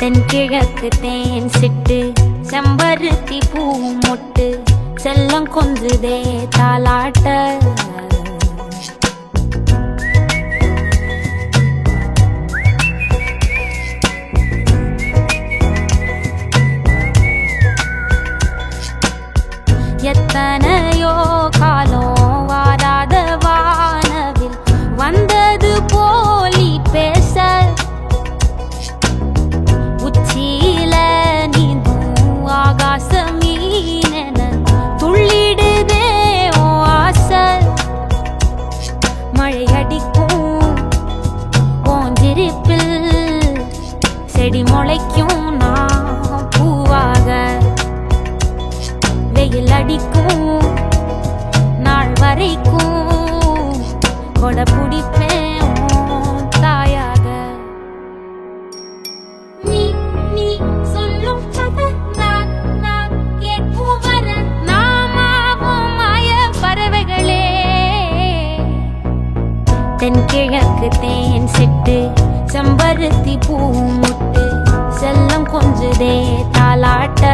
தென்கிழக்கு தேன் சிட்டு செம்பருத்தி பூ மொட்டு செல்லம் கொஞ்சுதே தாலாட்ட எத்தனையோ காலம் வாராத வானவில் வந்தது போலி பேச உச்சியில நீந்தும் ஆகாச மீனென துள்ளிடுதே ஓ ஆசை மழையடிக்கும் ஓஞ்சிருப்பில் செடி முளைக்கும் நான் பூவாக வெயில் அடிக்கும் நாள் வரைக்கும் கொடை பிடிப்பேன் தாயாக நீ நீ சொல்லும் கதை நான் நான் கேட்கும் வர நாமாவும் மாய பறவைகளே தென்கிழக்கு தேன் சிட்டு செம்பருத்தி பூ முட்டு செல்லம் கொஞ்சுதே தாலாட்ட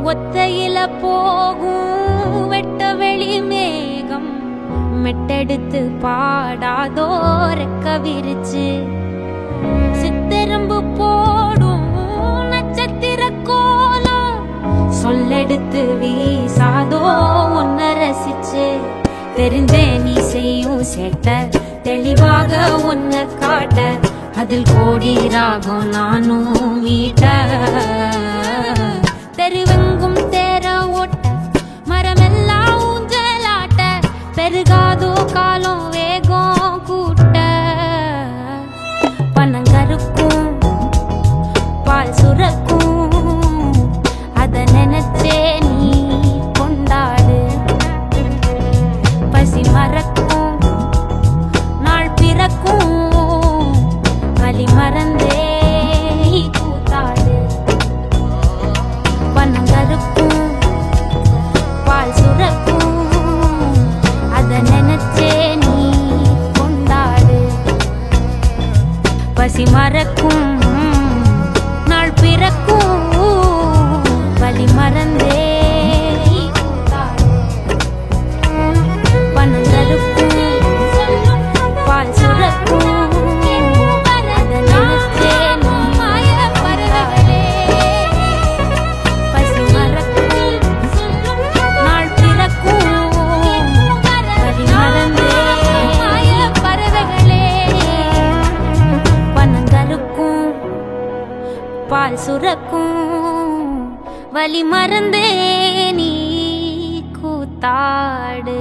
ஒத்தையில போகும் வெட்ட வெளி மேகம் மெட்டெடுத்து பாடாதோ ரெக்க விரிச்சு சித்தரம்பு போடும் நட்சத்திர கோலம் சொல்லெடுத்து வீசாதோ உன்ன ரசிச்சு தெரிஞ்சே நீ செய்யும் சேட்ட தெளிவாக உன்னை காட்ட அதில் கோடி ராகம் நானும் மீட்ட தெருவெங்கும் தேர ஓட்ட மரமெல்லாம் ஊஞ்சலாட்ட பெருகாதோ காலம் வேகம் கூட்ட பனங்கருக்கும் பால் சுரக்கும் அத நினைச்சே நீ கொண்டாடு பசி மறக்கும் நாள் பிறக்கும் வலி மறந்தே பனங்கருக்கும் பால் சுரக்கும் அத நினைச்சே நீ கொண்டாடு பசி மறக்கும் நாள் பிறக்கும் வலி மறந்தே பனங்கருக்கும் பால் சுரக்கும் பால் சுரக்கும் வலி மறந்தே நீ கூத்தாடு.